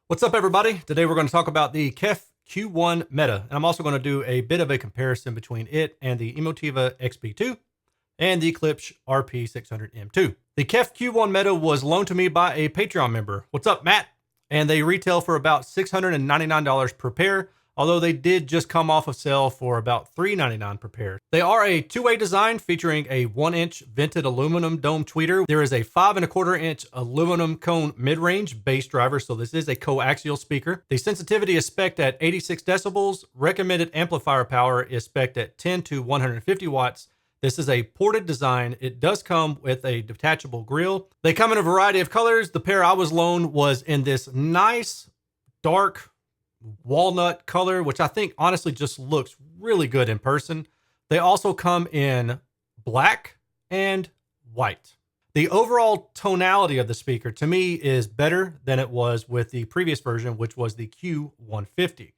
What's up, everybody? Today we're going to talk about the KEF Q1 Meta, and I'm also going to do a bit of a comparison between it and the Emotiva XB2 and the Klipsch RP-600M II. The KEF Q1 Meta was loaned to me by a Patreon member. What's up, Matt? And they retail for about $699 per pair, although they did just come off of sale for about $399 per pair. They are a two-way design featuring a 1-inch vented aluminum dome tweeter. There is a 5¼ inch aluminum cone mid-range bass driver, so this is a coaxial speaker. The sensitivity is spec'd at 86 decibels. Recommended amplifier power is spec'd at 10 to 150 watts. This is a ported design. It does come with a detachable grill. They come in a variety of colors. The pair I was loaned was in this nice dark walnut color, which I think honestly just looks really good in person. They also come in black and white. The overall tonality of the speaker to me is better than it was with the previous version, which was the Q150.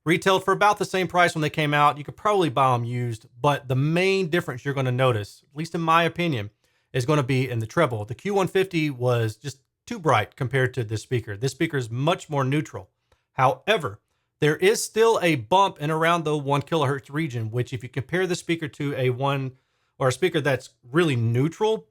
Retailed for about the same price when they came out. You could probably buy them used, but the main difference you're going to notice, at least in my opinion, is going to be in the treble. The Q150 was just too bright compared to this speaker. This speaker is much more neutral. However, there is still a bump in around the 1 kilohertz region, which if you compare the speaker to a speaker that's really neutral,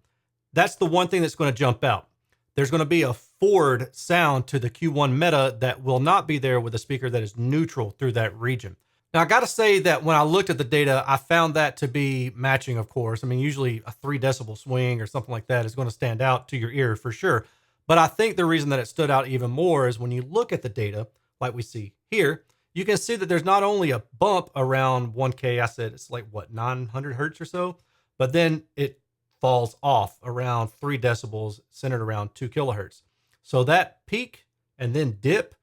that's the one thing that's going to jump out. There's going to be a forward sound to the Q1 Meta that will not be there with a speaker that is neutral through that region. Now, I got to say that when I looked at the data, I found that to be matching, of course. I mean, usually a 3 decibel swing or something like that is going to stand out to your ear for sure. But I think the reason that it stood out even more is when you look at the data, like we see here, you can see that there's not only a bump around 1K, I said it's like, 900 hertz or so, but then it falls off around 3 decibels, centered around 2 kilohertz. So that peak and then dip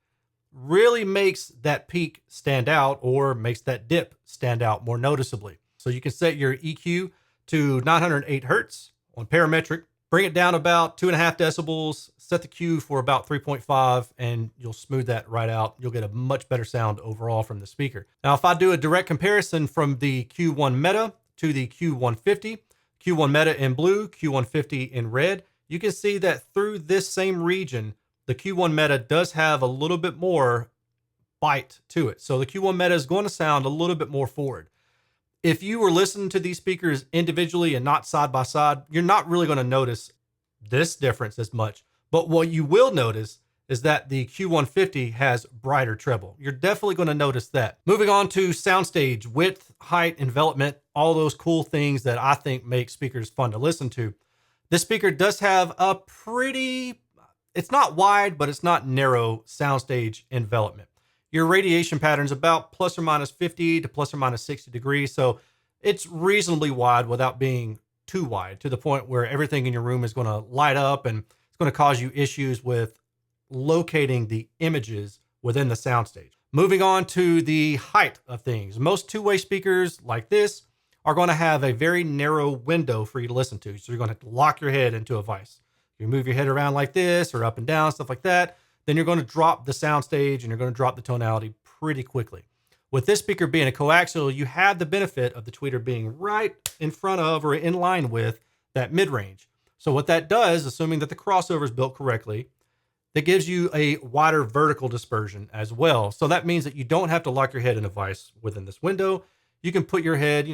really makes that peak stand out, or makes that dip stand out more noticeably. So you can set your EQ to 908 hertz on parametric, bring it down about 2.5 decibels, set the Q for about 3.5, and you'll smooth that right out. You'll get a much better sound overall from the speaker. Now, if I do a direct comparison from the Q1 Meta to the Q150, Q1 Meta in blue, Q150 in red, you can see that through this same region, the Q1 Meta does have a little bit more bite to it. So the Q1 Meta is going to sound a little bit more forward. If you were listening to these speakers individually and not side by side, you're not really going to notice this difference as much. But what you will notice is that the Q150 has brighter treble. You're definitely going to notice that. Moving on to soundstage, width, height, envelopment, all those cool things that I think make speakers fun to listen to. This speaker does have a it's not wide, but it's not narrow soundstage envelopment. Your radiation pattern's about plus or minus 50 to plus or minus 60 degrees. So it's reasonably wide without being too wide, to the point where everything in your room is going to light up and it's going to cause you issues with locating the images within the soundstage. Moving on to the height of things. Most two-way speakers like this are going to have a very narrow window for you to listen to. So you're going to have to lock your head into a vise. You move your head around like this or up and down, stuff like that. Then you're going to drop the soundstage and you're going to drop the tonality pretty quickly. With this speaker being a coaxial, you have the benefit of the tweeter being right in front of or in line with that mid-range. So what that does, assuming that the crossover is built correctly, that gives you a wider vertical dispersion as well. So that means that you don't have to lock your head in a vise within this window. You can put your head,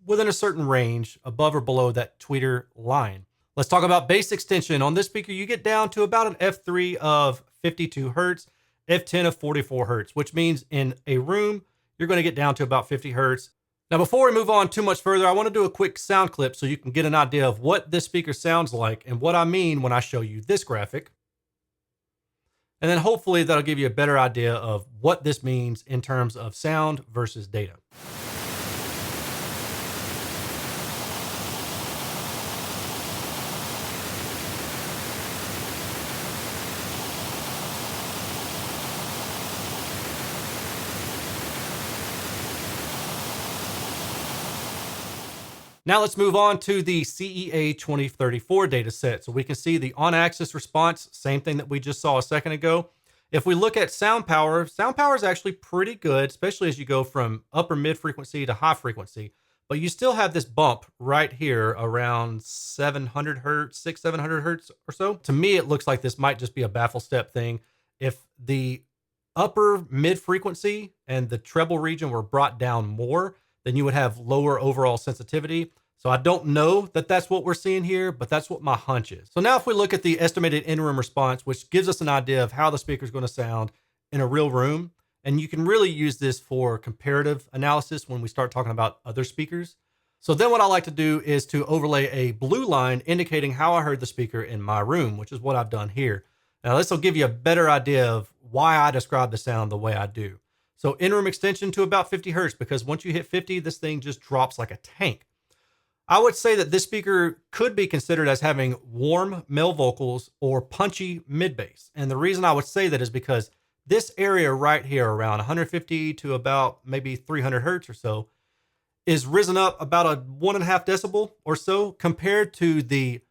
within a certain range above or below that tweeter line. Let's talk about bass extension. On this speaker, you get down to about an F3 of 52 hertz, F10 of 44 hertz, which means in a room, you're going to get down to about 50 hertz. Now, before we move on too much further, I want to do a quick sound clip so you can get an idea of what this speaker sounds like and what I mean when I show you this graphic. And then hopefully that'll give you a better idea of what this means in terms of sound versus data. Now let's move on to the CEA 2034 data set. So we can see the on-axis response, same thing that we just saw a second ago. If we look at sound power is actually pretty good, especially as you go from upper mid frequency to high frequency. But you still have this bump right here around 700 hertz, 700 hertz or so. To me, it looks like this might just be a baffle step thing. If the upper mid frequency and the treble region were brought down more, then you would have lower overall sensitivity. So I don't know that that's what we're seeing here, but that's what my hunch is. So now if we look at the estimated in-room response, which gives us an idea of how the speaker is going to sound in a real room, and you can really use this for comparative analysis when we start talking about other speakers. So then what I like to do is to overlay a blue line indicating how I heard the speaker in my room, which is what I've done here. Now this will give you a better idea of why I describe the sound the way I do. So in-room extension to about 50 hertz, because once you hit 50, this thing just drops like a tank. I would say that this speaker could be considered as having warm male vocals or punchy mid bass. And the reason I would say that is because this area right here around 150 to about maybe 300 hertz or so is risen up about a 1.5 decibel or so compared to the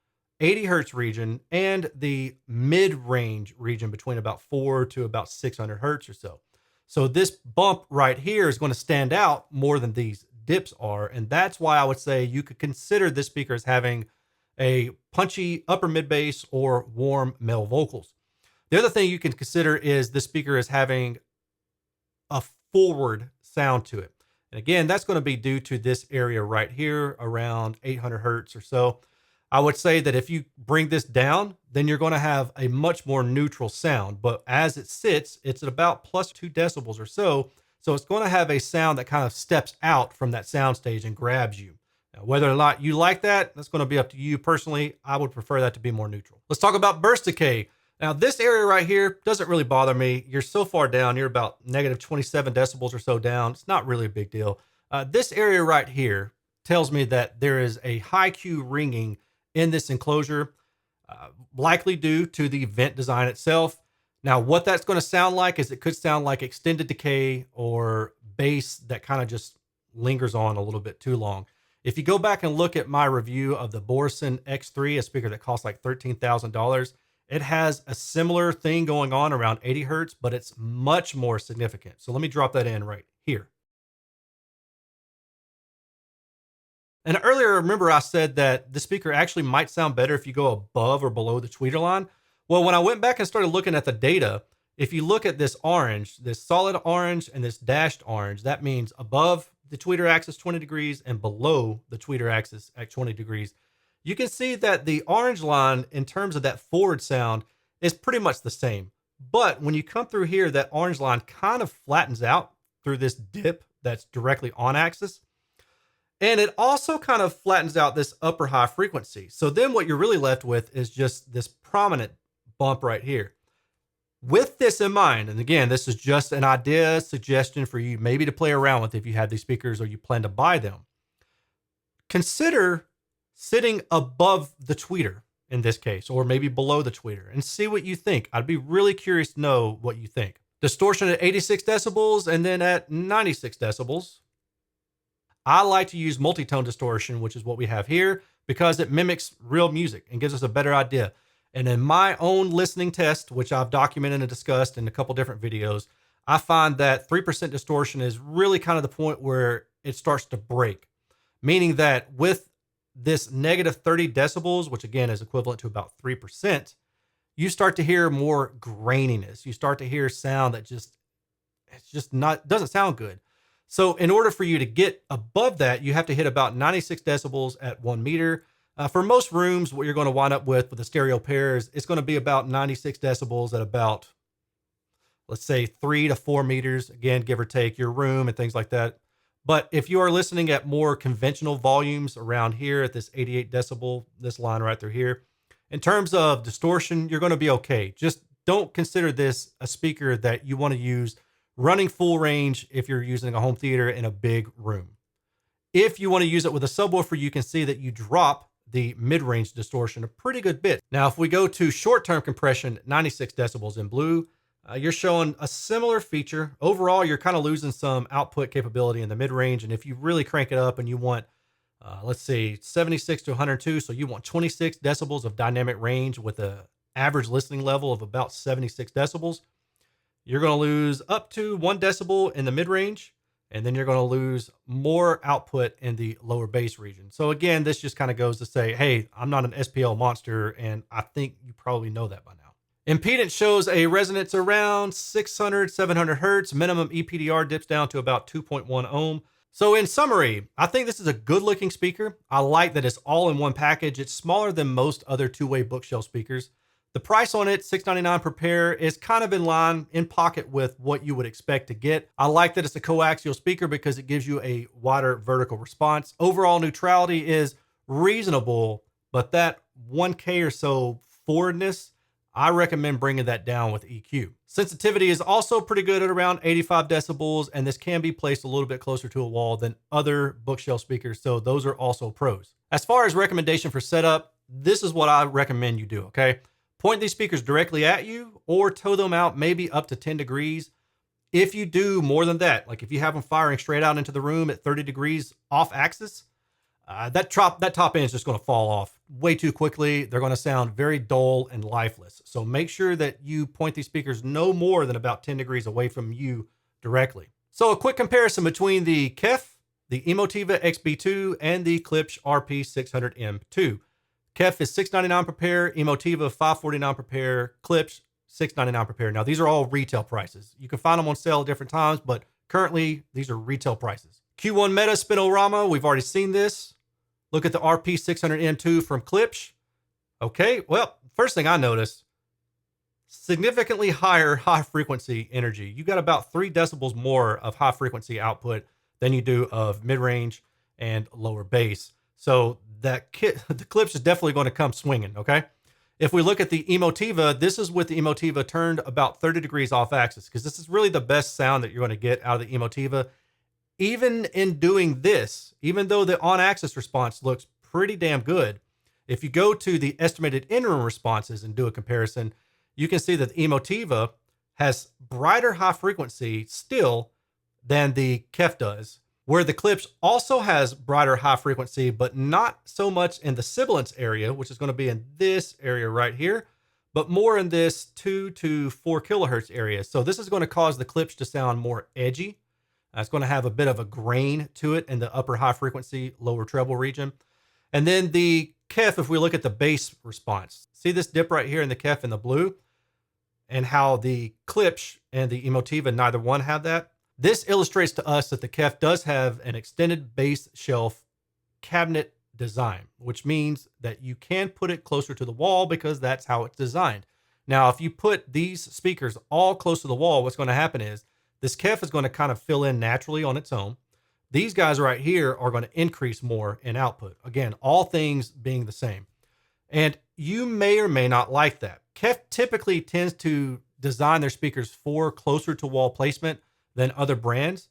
80 hertz region and the mid-range region between about 4 to about 600 hertz or so. So this bump right here is going to stand out more than these dips are. And that's why I would say you could consider this speaker as having a punchy upper mid bass or warm male vocals. The other thing you can consider is the speaker as having a forward sound to it. And again, that's going to be due to this area right here around 800 hertz or so. I would say that if you bring this down, then you're going to have a much more neutral sound. But as it sits, it's at about plus 2 decibels or so. So it's going to have a sound that kind of steps out from that sound stage and grabs you. Now, whether or not you like that, that's going to be up to you personally. I would prefer that to be more neutral. Let's talk about burst decay. Now, this area right here doesn't really bother me. You're so far down, you're about negative 27 decibels or so down. It's not really a big deal. This area right here tells me that there is a high Q ringing in this enclosure, likely due to the vent design itself. Now, what that's going to sound like is it could sound like extended decay or bass that kind of just lingers on a little bit too long. If you go back and look at my review of the Borson X3, a speaker that costs like $13,000, it has a similar thing going on around 80 hertz, but it's much more significant. So let me drop that in right here. And earlier, remember I said that the speaker actually might sound better if you go above or below the tweeter line. Well, when I went back and started looking at the data, if you look at this orange, this solid orange and this dashed orange, that means above the tweeter axis 20 degrees and below the tweeter axis at 20 degrees. You can see that the orange line in terms of that forward sound is pretty much the same. But when you come through here, that orange line kind of flattens out through this dip that's directly on axis. And it also kind of flattens out this upper high frequency. So then what you're really left with is just this prominent bump right here. With this in mind, and again, this is just an idea, suggestion for you maybe to play around with if you have these speakers or you plan to buy them. Consider sitting above the tweeter in this case, or maybe below the tweeter, and see what you think. I'd be really curious to know what you think. Distortion at 86 decibels and then at 96 decibels. I like to use multi-tone distortion, which is what we have here, because it mimics real music and gives us a better idea. And in my own listening test, which I've documented and discussed in a couple different videos, I find that 3% distortion is really kind of the point where it starts to break. Meaning that with this negative 30 decibels, which again is equivalent to about 3%, you start to hear more graininess. You start to hear sound that doesn't sound good. So in order for you to get above that, you have to hit about 96 decibels at 1 meter. For most rooms, what you're going to wind up with the stereo pairs, it's going to be about 96 decibels at about, let's say 3 to 4 meters, again, give or take your room and things like that. But if you are listening at more conventional volumes around here at this 88 decibel, this line right through here, in terms of distortion, you're going to be okay. Just don't consider this a speaker that you want to use running full range if you're using a home theater in a big room. If you want to use it with a subwoofer, you can see that you drop the mid-range distortion a pretty good bit. Now, if we go to short-term compression, 96 decibels in blue, you're showing a similar feature. Overall, you're kind of losing some output capability in the mid-range. And if you really crank it up and you want, let's see, 76 to 102, so you want 26 decibels of dynamic range with an average listening level of about 76 decibels, you're going to lose up to 1 decibel in the mid-range. And then you're going to lose more output in the lower bass region. So again, this just kind of goes to say, hey, I'm not an SPL monster, and I think you probably know that by now. Impedance shows a resonance around 600, 700 hertz. Minimum EPDR dips down to about 2.1 ohm. So in summary, I think this is a good looking speaker. I like that it's all in one package. It's smaller than most other two-way bookshelf speakers. The price on it, $6.99 per pair, is kind of in line, in pocket with what you would expect to get. I like that it's a coaxial speaker because it gives you a wider vertical response. Overall neutrality is reasonable, but that 1K or so forwardness, I recommend bringing that down with EQ. Sensitivity is also pretty good at around 85 decibels, and this can be placed a little bit closer to a wall than other bookshelf speakers, so those are also pros. As far as recommendation for setup, this is what I recommend you do, okay? Point these speakers directly at you or tow them out maybe up to 10 degrees. If you do more than that, like if you have them firing straight out into the room at 30 degrees off axis, that top end is just going to fall off way too quickly. They're going to sound very dull and lifeless. So make sure that you point these speakers no more than about 10 degrees away from you directly. So a quick comparison between the KEF, the Emotiva XB2, and the Klipsch RP-600M II. KEF is $6.99 per pair, Emotiva $5.49 per pair, Klipsch $6.99 per pair. Now these are all retail prices. You can find them on sale at different times, but currently these are retail prices. Q1 Meta Spinorama, we've already seen this. Look at the RP-600M II from Klipsch. Okay, well, first thing I noticed, significantly higher high frequency energy. You got about 3 decibels more of high frequency output than you do of mid-range and lower bass. So the Klipsch is definitely going to come swinging, okay? If we look at the Emotiva, this is with the Emotiva turned about 30 degrees off axis, because this is really the best sound that you're going to get out of the Emotiva. Even in doing this, even though the on-axis response looks pretty damn good, if you go to the estimated in-room responses and do a comparison, you can see that the Emotiva has brighter high frequency still than the KEF does, where the Klipsch also has brighter high frequency, but not so much in the sibilance area, which is going to be in this area right here, but more in this 2 to 4 kilohertz area. So this is going to cause the Klipsch to sound more edgy. It's going to have a bit of a grain to it in the upper high frequency, lower treble region. And then the KEF, if we look at the bass response, see this dip right here in the KEF in the blue, and how the Klipsch and the Emotiva, neither one have that. This illustrates to us that the KEF does have an extended bass shelf cabinet design, which means that you can put it closer to the wall because that's how it's designed. Now, if you put these speakers all close to the wall, what's going to happen is this KEF is going to kind of fill in naturally on its own. These guys right here are going to increase more in output. Again, all things being the same. And you may or may not like that. KEF typically tends to design their speakers for closer to wall placement than other brands.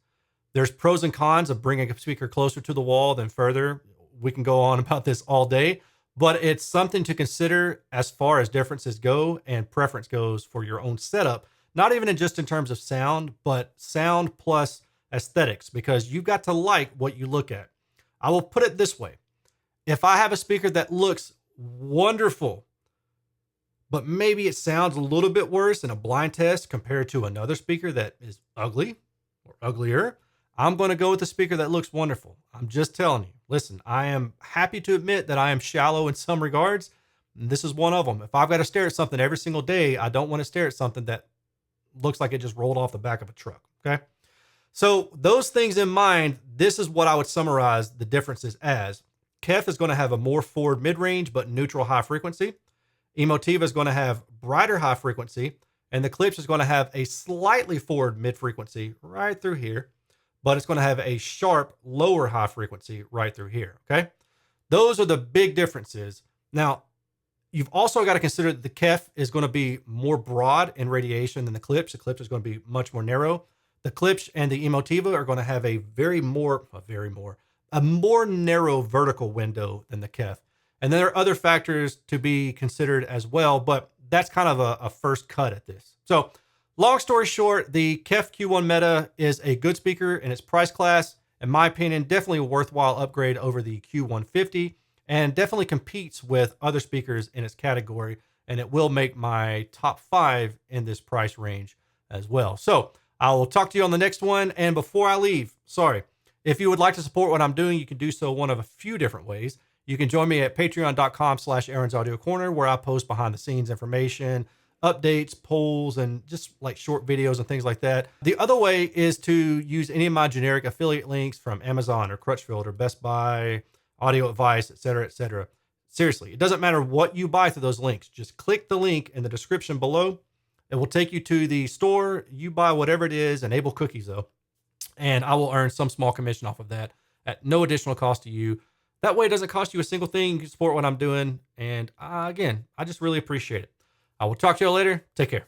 There's pros and cons of bringing a speaker closer to the wall than further. We can go on about this all day, but it's something to consider as far as differences go and preference goes for your own setup. Not even just in terms of sound, but sound plus aesthetics, because you've got to like what you look at. I will put it this way. If I have a speaker that looks wonderful, but maybe it sounds a little bit worse in a blind test compared to another speaker that is ugly or uglier, I'm going to go with the speaker that looks wonderful. I'm just telling you. Listen, I am happy to admit that I am shallow in some regards. And this is one of them. If I've got to stare at something every single day, I don't want to stare at something that looks like it just rolled off the back of a truck. Okay. So those things in mind, this is what I would summarize the differences as. KEF is going to have a more forward mid-range, but neutral high frequency. Emotiva is going to have brighter high frequency, and the Klipsch is going to have a slightly forward mid frequency right through here, but it's going to have a sharp lower high frequency right through here. Okay. Those are the big differences. Now, you've also got to consider that the KEF is going to be more broad in radiation than the Klipsch. The Klipsch is going to be much more narrow. The Klipsch and the Emotiva are going to have a more narrow vertical window than the KEF. And then there are other factors to be considered as well, but that's kind of a first cut at this. So long story short, the KEF Q1 Meta is a good speaker in its price class. In my opinion, definitely a worthwhile upgrade over the Q150, and definitely competes with other speakers in its category. And it will make my top 5 in this price range as well. So I will talk to you on the next one. And before I leave, if you would like to support what I'm doing, you can do so one of a few different ways. You can join me at patreon.com/Erin's Audio Corner, where I post behind the scenes information, updates, polls, and just like short videos and things like that. The other way is to use any of my generic affiliate links from Amazon or Crutchfield or Best Buy, Audio Advice, etc., etc. Seriously, it doesn't matter what you buy through those links. Just click the link in the description below. It will take you to the store. You buy whatever it is, enable cookies though, and I will earn some small commission off of that at no additional cost to you. That way it doesn't cost you a single thing. You can support what I'm doing. And again, I just really appreciate it. I will talk to you all later. Take care.